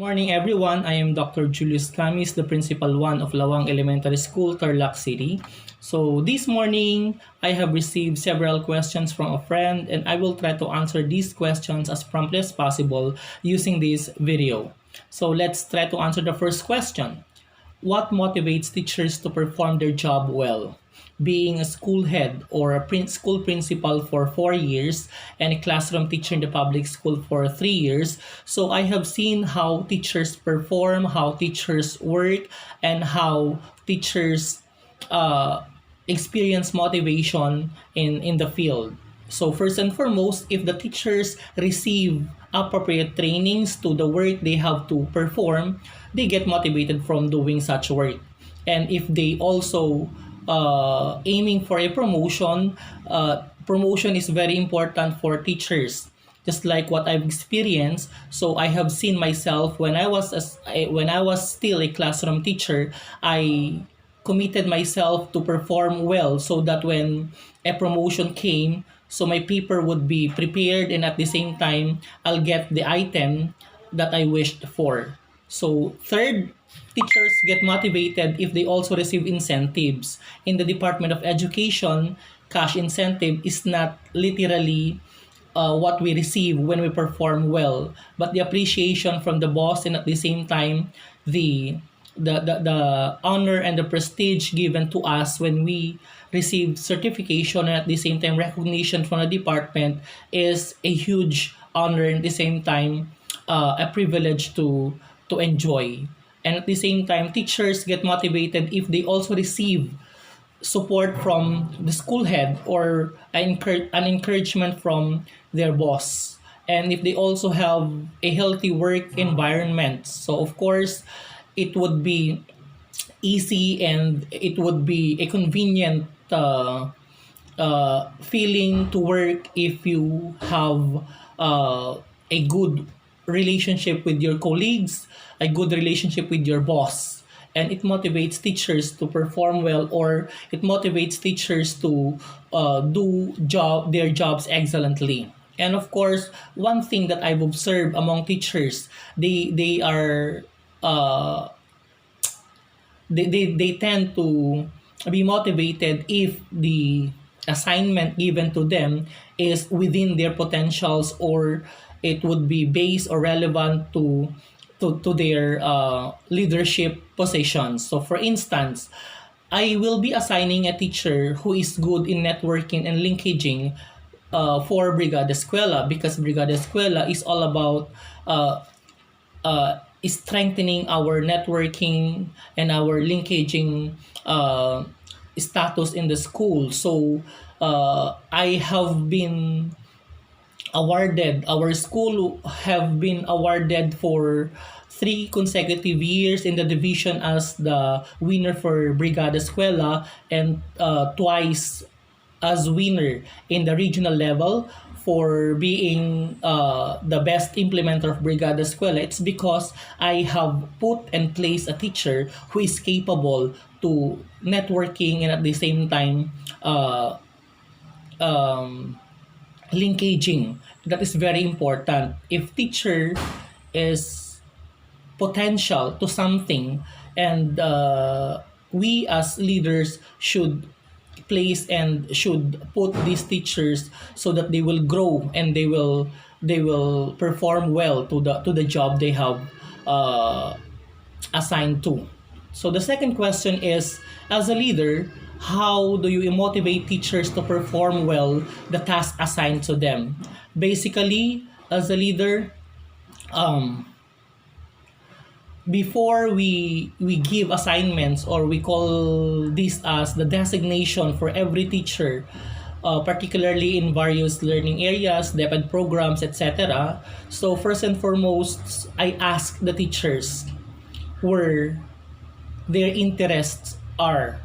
Morning everyone, I am Dr. Julius Camis, the Principal 1 of Lawang Elementary School, Tarlac City. So this morning, I have received several questions from a friend and I will try to answer these questions as promptly as possible using this video. So let's try to answer the first question. What motivates teachers to perform their job well? Being a school head or a school principal for 4 years and a classroom teacher in the public school for 3 years, so I have seen how teachers perform, how teachers work, and how teachers uh, experience motivation in the field. So first and foremost, if the teachers receive appropriate trainings to the work they have to perform, they get motivated from doing such work. And if they also aiming for a promotion is very important for teachers. Just like what I've experienced, so I have seen myself when I was still a classroom teacher, I committed myself to perform well so that when a promotion came, so my paper would be prepared and at the same time I'll get the item that I wished for. So third, teachers get motivated if they also receive incentives. In the Department of Education, cash incentive is not literally what we receive when we perform well, but the appreciation from the boss and at the same time the honor and the prestige given to us when we receive certification and at the same time recognition from the department is a huge honor and at the same time a privilege to enjoy. And at the same time, teachers get motivated if they also receive support from the school head or an encouragement from their boss. And if they also have a healthy work environment. So, of course, it would be easy and it would be a convenient feeling to work if you have a good relationship with your colleagues, a good relationship with your boss. And it motivates teachers to perform well, or it motivates teachers to do their jobs excellently. And of course, one thing that I've observed among teachers, they are they tend to be motivated if the assignment given to them is within their potentials or it would be based or relevant to their leadership positions. So for instance, I will be assigning a teacher who is good in networking and linkaging for Brigada Escuela, because Brigada Escuela is all about strengthening our networking and our linkaging status in the school. So I have been awarded, our school have been awarded for 3 consecutive years in the division as the winner for Brigada Escuela and twice as winner in the regional level for being the best implementer of Brigada Escuela. It's because I have put and placed a teacher who is capable to networking and at the same time um, linkaging. That is very important. If teacher is potential to something and we as leaders should place and should put these teachers so that they will grow and they will perform well to the job they have uh, assigned to. So the second question is, as a leader, how do you motivate teachers to perform well the task assigned to them? Basically, as a leader, um, before we give assignments, or we call this as the designation for every teacher, particularly in various learning areas, DepEd programs, etc. So first and foremost, I ask the teachers where their interests are.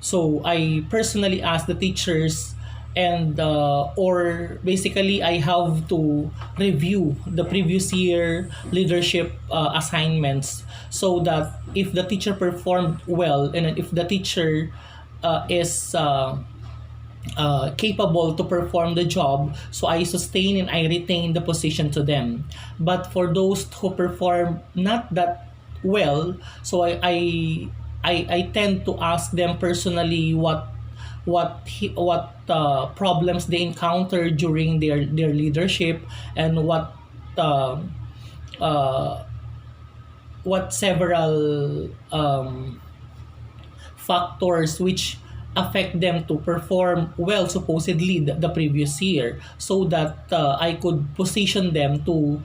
So I personally ask the teachers, and or basically I have to review the previous year leadership assignments, so that if the teacher performed well and if the teacher is capable to perform the job, so I sustain and I retain the position to them. But for those who perform not that well, so I tend to ask them personally what problems they encounter during their leadership, and uh, uh, what several factors which affect them to perform well supposedly the previous year, so that I could position them to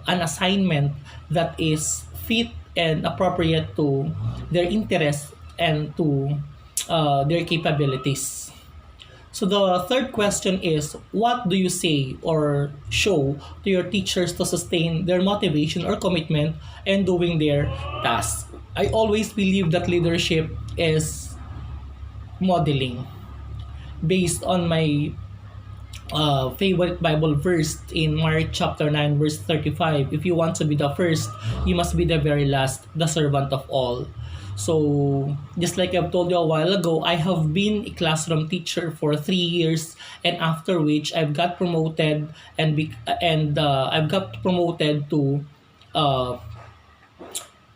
an assignment that is fit and appropriate to their interests and to their capabilities. So the third question is, what do you say or show to your teachers to sustain their motivation or commitment in doing their tasks? I always believe that leadership is modeling based on my favorite Bible verse in Mark chapter 9 verse 35. If you want to be the first, you must be the very last, the servant of all. So, just like I've told you a while ago, I have been a classroom teacher for 3 years, and after which I've got promoted and I've got promoted to uh,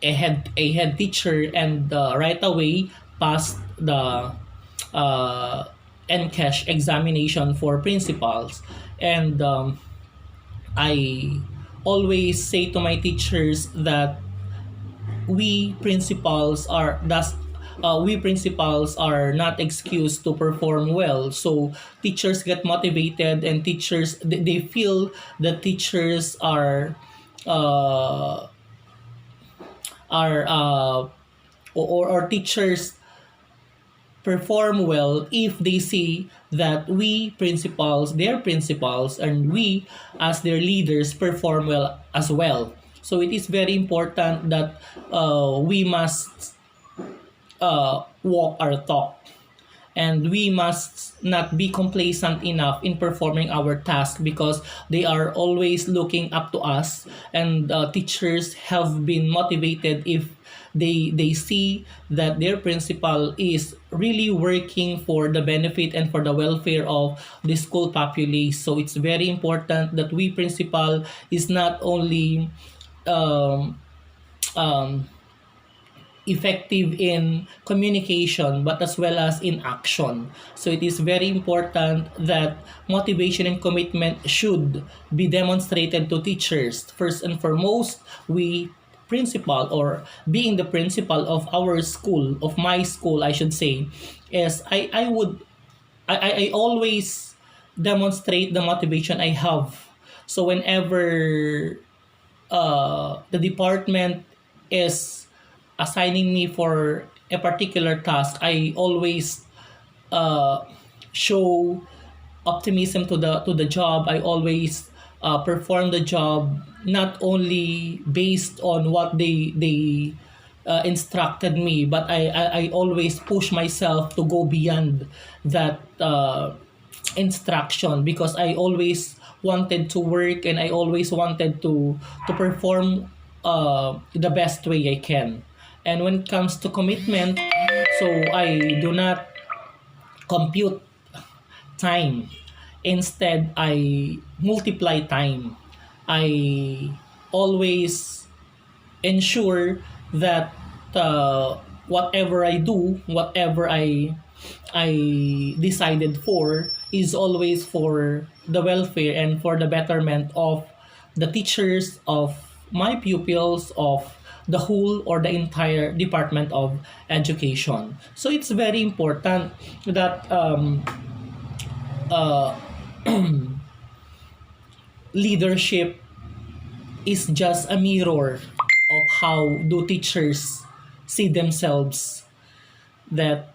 a head teacher, and right away passed the uh, NCASH examination for principals. And I always say to my teachers that we principals are not excused to perform well. So teachers get motivated, and teachers they feel that teachers uh, are or teachers perform well if they see that we principals, their principals, and we as their leaders perform well as well. So it is very important that we must walk our talk, and we must not be complacent enough in performing our task, because they are always looking up to us, and teachers have been motivated if they see that their principal is really working for the benefit and for the welfare of the school populace. So it's very important that we principal is not only um, um, effective in communication but as well as in action. So it is very important that motivation and commitment should be demonstrated to teachers. First and foremost, we principal, or being the principal of our school, of my school I should say, is I always demonstrate the motivation I have. So whenever the department is assigning me for a particular task, I always uh, show optimism to the job. I always perform the job not only based on what they instructed me, but I always push myself to go beyond that instruction, because I always wanted to work, and I always wanted to perform the best way I can. And when it comes to commitment, so I do not compute time. Instead, I multiply time. I always ensure that whatever I do, whatever I decided for, is always for the welfare and for the betterment of the teachers, of my pupils, of the whole or the entire Department of Education. So it's very important that uh, leadership is just a mirror of how do teachers see themselves, that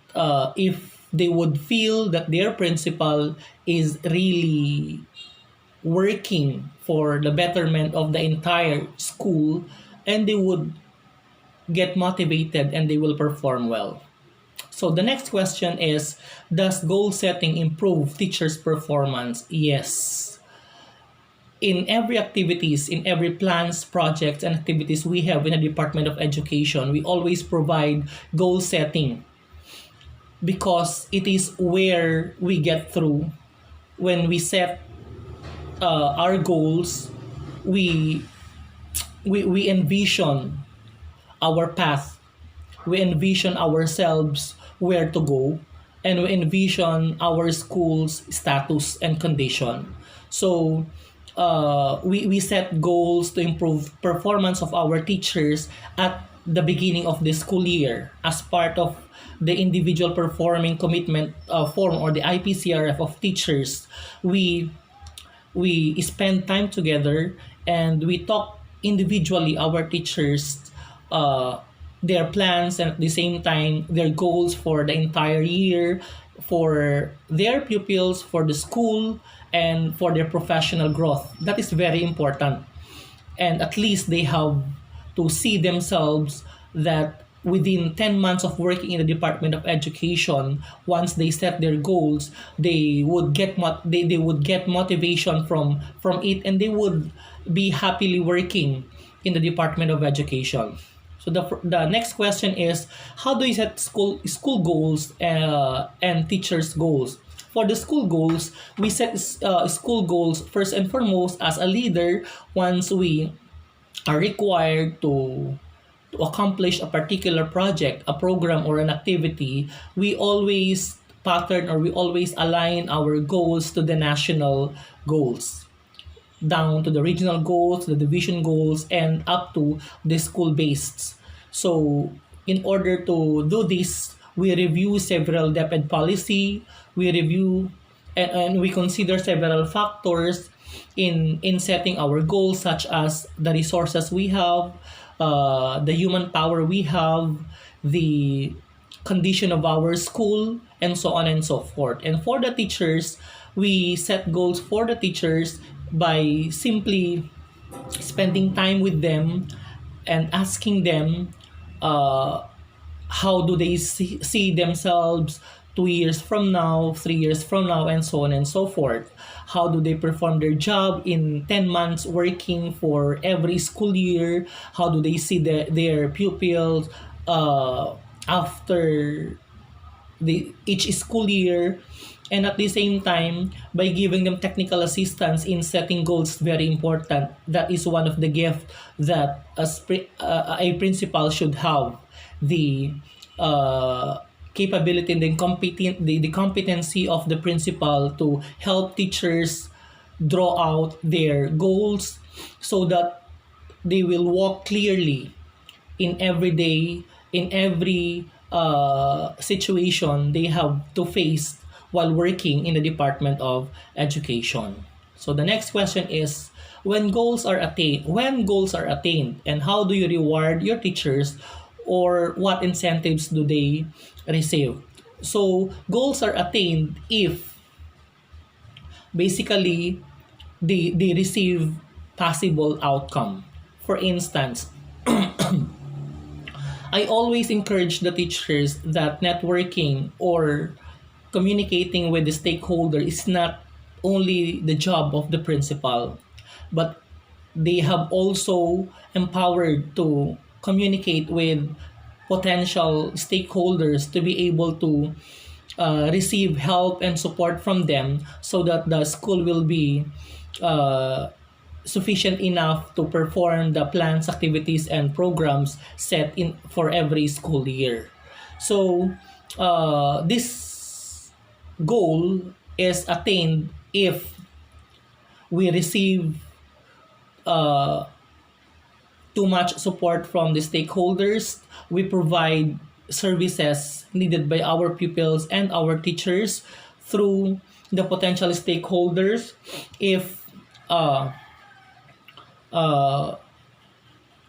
if they would feel that their principal is really working for the betterment of the entire school, and they would get motivated and they will perform well. So the next question is, does goal setting improve teachers' performance? Yes. In every activities, in every plans, projects, and activities we have in the Department of Education, we always provide goal setting because it is where we get through. When we set our goals, we, we envision our path, we envision ourselves where to go, and we envision our school's status and condition. So we set goals to improve performance of our teachers at the beginning of the school year as part of the individual performing commitment form, or the IPCRF of teachers. We spend time together and we talk individually our teachers, uh, their plans, and at the same time their goals for the entire year, for their pupils, for the school, and for their professional growth. That is very important, and at least they have to see themselves that within 10 months of working in the Department of Education, once they set their goals, they would get they would get motivation from it, and they would be happily working in the Department of Education. So the next question is, how do you set school goals and teachers goals? For the school goals, we set school goals first and foremost. As a leader, once we are required to accomplish a particular project, a program, or an activity, we always pattern, or we always align our goals to the national goals, down to the regional goals, the division goals, and up to the school based. So, in order to do this, we review several DepEd policy, we review and we consider several factors in setting our goals, such as the resources we have, the human power we have, the condition of our school, and so on and so forth. And for the teachers, we set goals for the teachers by simply spending time with them and asking them, uh, how do they see themselves 2 years from now, 3 years from now, and so on and so forth. How do they perform their job in 10 months working for every school year? How do they see their pupils after each school year? And at the same time, by giving them technical assistance in setting goals, very important. That is one of the gifts that a principal should have: the uh, capability and the competency of the principal to help teachers draw out their goals, so that they will walk clearly in every day, in every situation they have to face while working in the Department of Education. So the next question is, when goals are attained, and how do you reward your teachers, or what incentives do they receive? So goals are attained if basically they receive possible outcome. For instance, I always encourage the teachers that networking or communicating with the stakeholder is not only the job of the principal, but they have also empowered to communicate with potential stakeholders to be able to receive help and support from them, so that the school will be uh, sufficient enough to perform the plans, activities, and programs set in for every school year. So this goal is attained if we receive uh, too much support from the stakeholders. We provide services needed by our pupils and our teachers through the potential stakeholders. If uh, uh,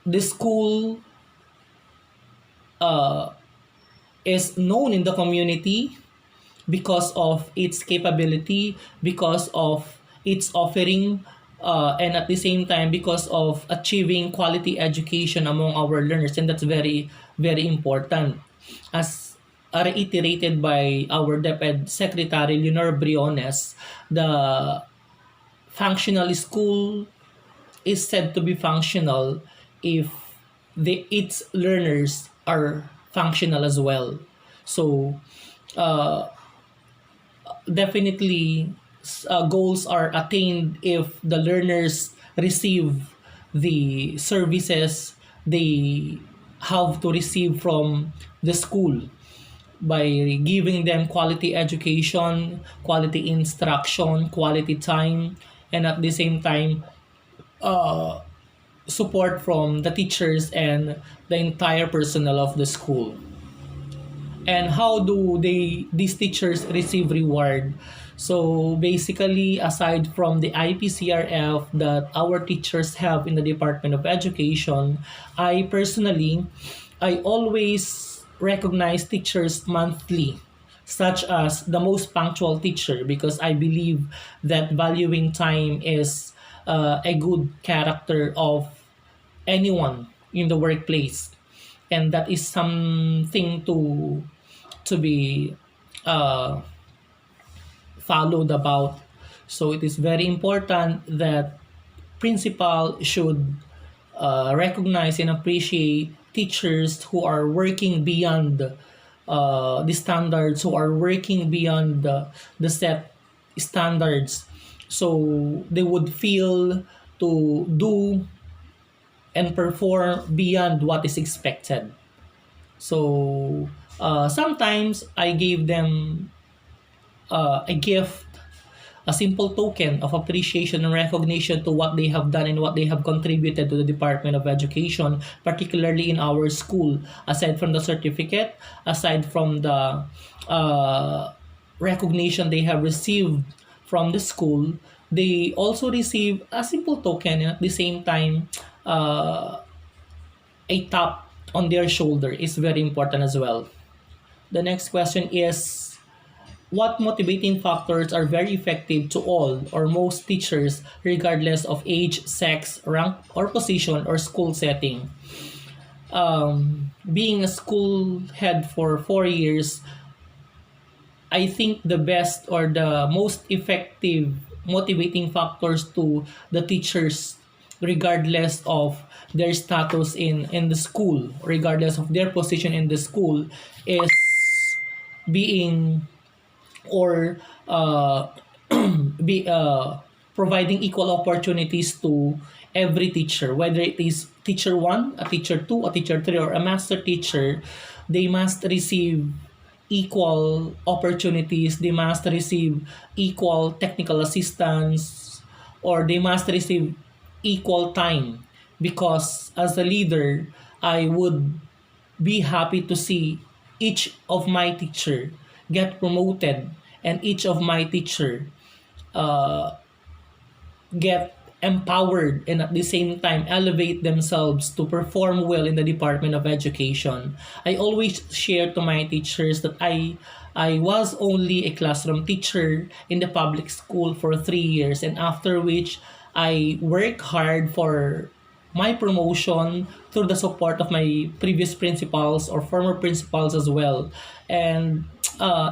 the school uh, is known in the community because of its capability, because of its offering, and at the same time because of achieving quality education among our learners, and that's very, very important. As reiterated by our DepEd Secretary Leonor Briones, the functional school is said to be functional if its learners are functional as well. So uh, definitely goals are attained if the learners receive the services they have to receive from the school by giving them quality education, quality instruction, quality time, and at the same time, uh, support from the teachers and the entire personnel of the school. And how do these teachers receive reward? So basically, aside from the IPCRF that our teachers have in the Department of Education, I personally, I always recognize teachers monthly, such as the most punctual teacher, because I believe that valuing time is a good character of anyone in the workplace, and that is something to be uh, followed about. So it is very important that principal should recognize and appreciate teachers who are working beyond the standards, who are working beyond the set standards. So they would feel to do and perform beyond what is expected. So sometimes I gave them a gift, a simple token of appreciation and recognition to what they have done and what they have contributed to the Department of Education, particularly in our school. Aside from the certificate, aside from the uh, recognition they have received from the school, they also receive a simple token and at the same time, uh, a tap on their shoulder is very important as well. The next question is, what motivating factors are very effective to all or most teachers regardless of age, sex, rank, or position or school setting? Being a school head for 4 years, I think the best or the most effective motivating factors to the teachers, regardless of their status in the school, regardless of their position in the school, is being or be providing equal opportunities to every teacher, whether it is teacher one, a teacher two, a teacher three, or a master teacher. They must receive equal opportunities. They must receive equal technical assistance, or they must receive equal time. Because as a leader, I would be happy to see each of my teacher get promoted and each of my teacher uh, get empowered and at the same time elevate themselves to perform well in the Department of Education. I always share to my teachers that I was only a classroom teacher in the public school for 3 years, and after which I work hard for my promotion through the support of my previous principals or former principals as well. And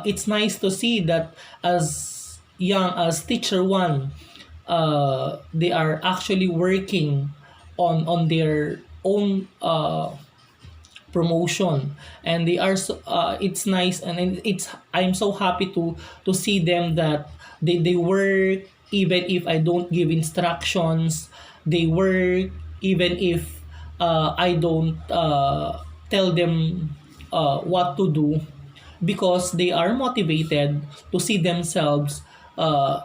it's nice to see that as young as teacher one, they are actually working on their own promotion, and they are so, it's nice, and it's I'm so happy to see them that they work even if I don't give instructions. They work even if I don't tell them what to do, because they are motivated to see themselves uh,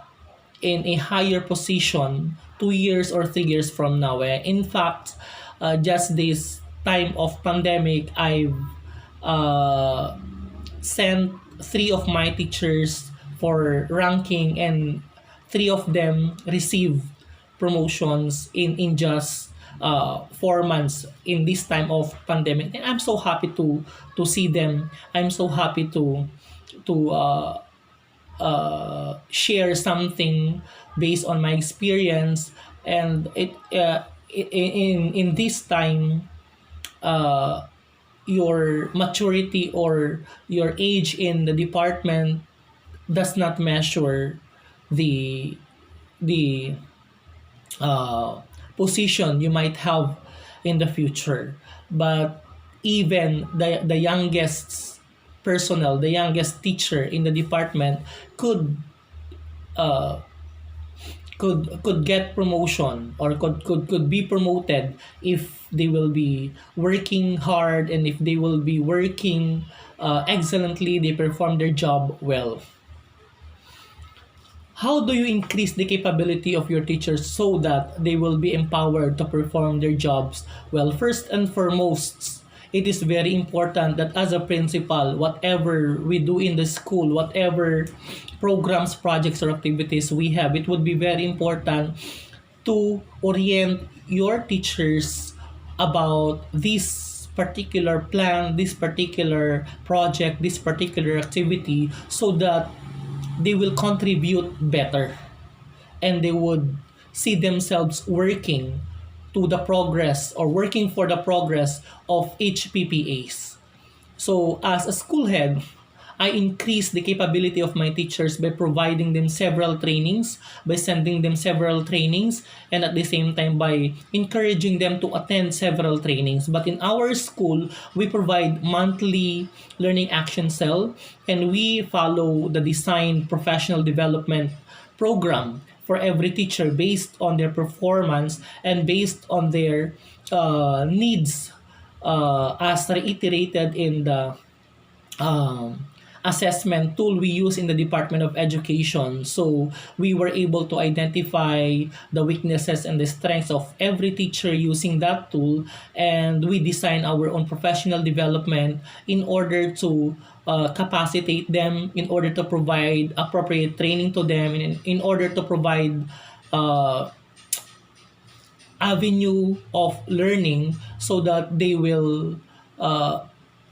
in a higher position 2 years or 3 years from now. In fact, just this time of pandemic, I've uh, sent three of my teachers for ranking, and three of them received promotions in just 4 months in this time of pandemic, and I'm so happy to see them. I'm so happy to share something based on my experience, and in this time, uh, your maturity or your age in the department does not measure the the uh, position you might have in the future. But even the youngest personnel, the youngest teacher in the department, could uh, could get promotion or could be promoted if they will be working hard, and if they will be working excellently, they perform their job well. How do you increase the capability of your teachers so that they will be empowered to perform their jobs well? First and foremost, it is very important that as a principal, whatever we do in the school, whatever programs, projects, or activities we have, it would be very important to orient your teachers about this particular plan, this particular project, this particular activity, so that they will contribute better, and they would see themselves working to the progress or working for the progress of each PPAs. So as a school head, I increase the capability of my teachers by providing them several trainings, by sending them several trainings, and at the same time by encouraging them to attend several trainings. But in our school, we provide monthly learning action cell, and we follow the design professional development program for every teacher based on their performance and based on their needs, as reiterated in the um, assessment tool we use in the Department of Education. So we were able to identify the weaknesses and the strengths of every teacher using that tool, and we design our own professional development in order to capacitate them, in order to provide appropriate training to them, in order to provide uh, avenue of learning so that uh,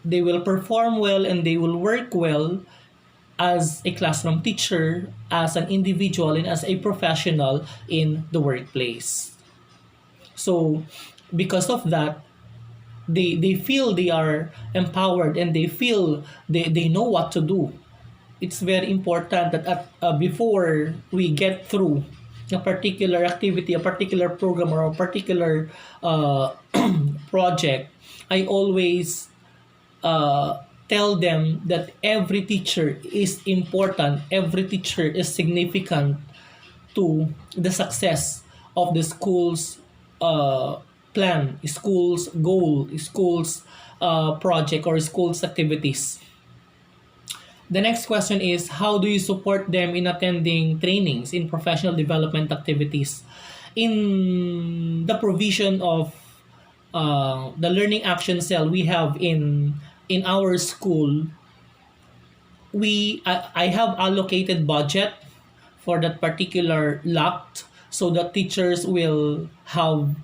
they will perform well and they will work well as a classroom teacher, as an individual, and as a professional in the workplace. So because of that, they feel they are empowered, and they feel they know what to do. It's very important that before we get through a particular activity, a particular program, or a particular project, I always tell them that every teacher is important, every teacher is significant to the success of the school's uh, plan, school's goal, school's project, or school's activities. The next question is, how do you support them in attending trainings in professional development activities? In the provision of the learning action cell we have in our school, I have allocated budget for that particular lot, so that teachers will have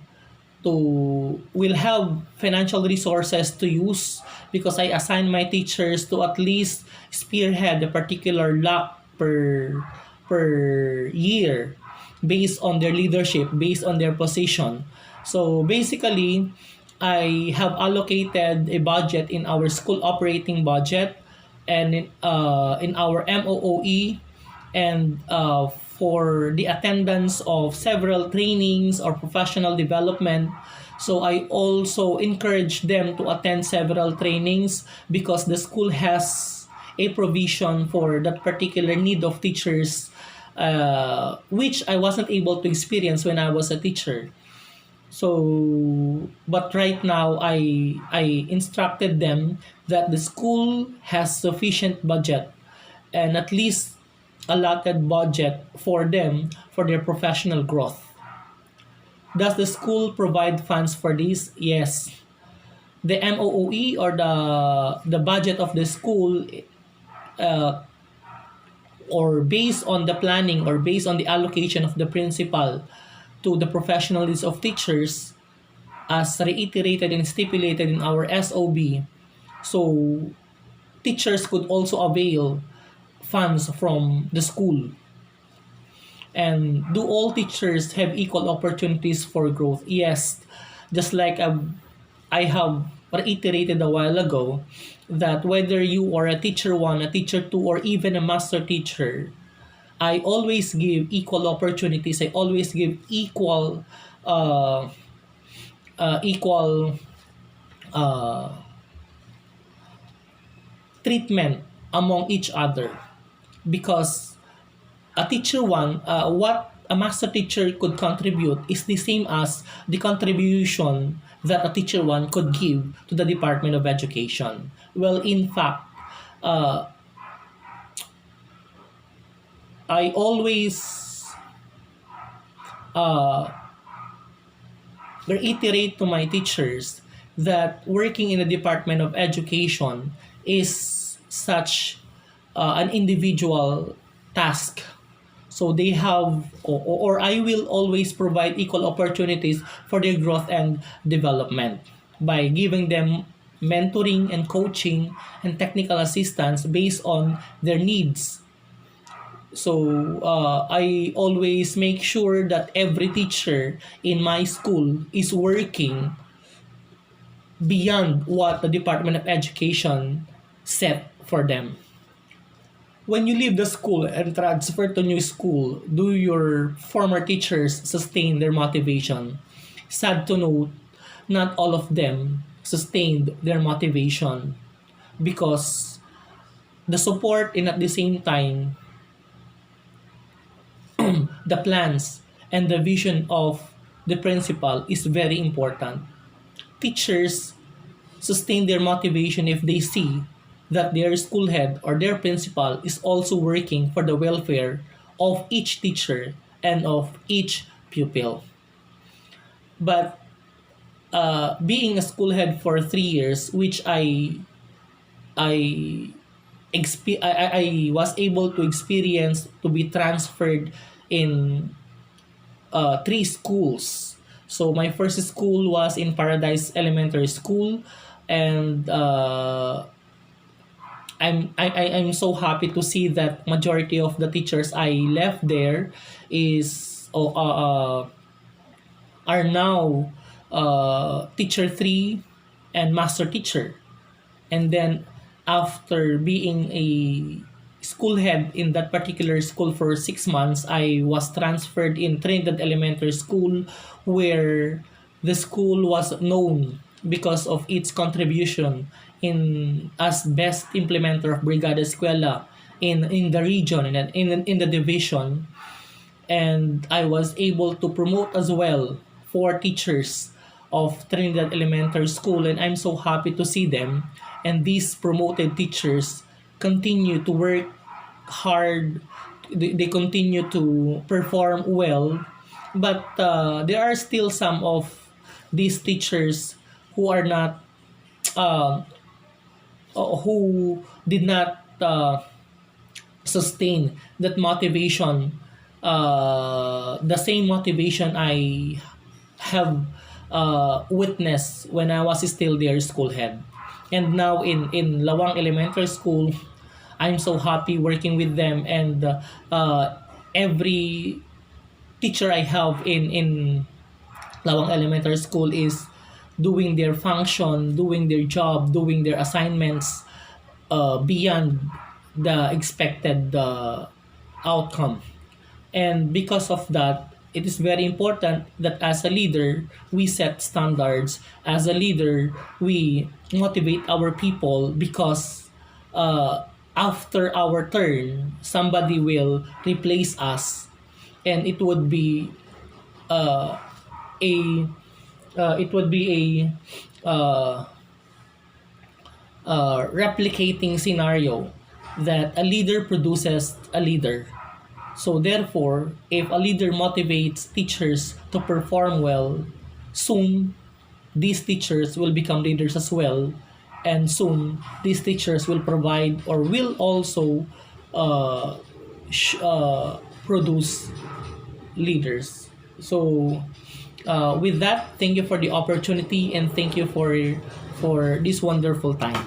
financial resources to use, because I assign my teachers to at least spearhead a particular lot per year, based on their leadership, based on their position. So basically, I have allocated a budget in our school operating budget, and in our MOOE, and for the attendance of several trainings or professional development. So I also encourage them to attend several trainings, because the school has a provision for that particular need of teachers, which I wasn't able to experience when I was a teacher. So, but right now, I instructed them that the school has sufficient budget, and at least allotted budget for them for their professional growth. Does the school provide funds for this? Yes. The MOOE, or the budget of the school, uh, or based on the planning, or based on the allocation of the principal to the professional needs of teachers, as reiterated and stipulated in our SOB. So teachers could also avail funds from the school. And do all teachers have equal opportunities for growth? Yes. Just like I have reiterated a while ago, that whether you are a teacher one, a teacher two, or even a master teacher, I always give equal opportunities. I always give uh, equal uh, treatment among each other, because a teacher one, what a master teacher could contribute is the same as the contribution that a teacher one could give to the Department of Education. Well, in fact, uh, I always uh, reiterate to my teachers that working in the Department of Education is such an individual task. So they have, or I will always provide equal opportunities for their growth and development by giving them mentoring and coaching and technical assistance based on their needs. So I always make sure that every teacher in my school is working beyond what the Department of Education set for them. When you leave the school and transfer to new school, do your former teachers sustain their motivation? Sad to note, not all of them sustained their motivation because the support and at the same time the plans and the vision of the principal is very important. Teachers sustain their motivation if they see that their school head or their principal is also working for the welfare of each teacher and of each pupil. But being a school head for 3 years, which I I was able to experience to be transferred in three schools. So my first school was in Paradise Elementary School, and I'm so happy to see that majority of the teachers I left there is are now teacher three and master teacher. And then after being a school head in that particular school for 6 months, I was transferred in Trinidad Elementary School, where the school was known because of its contribution in as best implementer of Brigada Escuela in the region and in the division. And I was able to promote as well four teachers of Trinidad Elementary School, and I'm so happy to see them. And these promoted teachers continue to work hard. They continue to perform well, but there are still some of these teachers who are not who did not sustain that motivation, the same motivation I have witnessed when I was still their school head. And now in Lawang Elementary School, I'm so happy working with them, and every teacher I have in Lawang Elementary School is doing their function, doing their job, doing their assignments beyond the expected outcome. And because of that, it is very important that as a leader, we set standards. As a leader, we motivate our people, because after our turn, somebody will replace us, and it would be a it would be a replicating scenario that a leader produces a leader. So therefore, if a leader motivates teachers to perform well, soon these teachers will become leaders as well, and soon these teachers will provide or will also uh, produce leaders. So with that, thank you for the opportunity, and thank you for this wonderful time.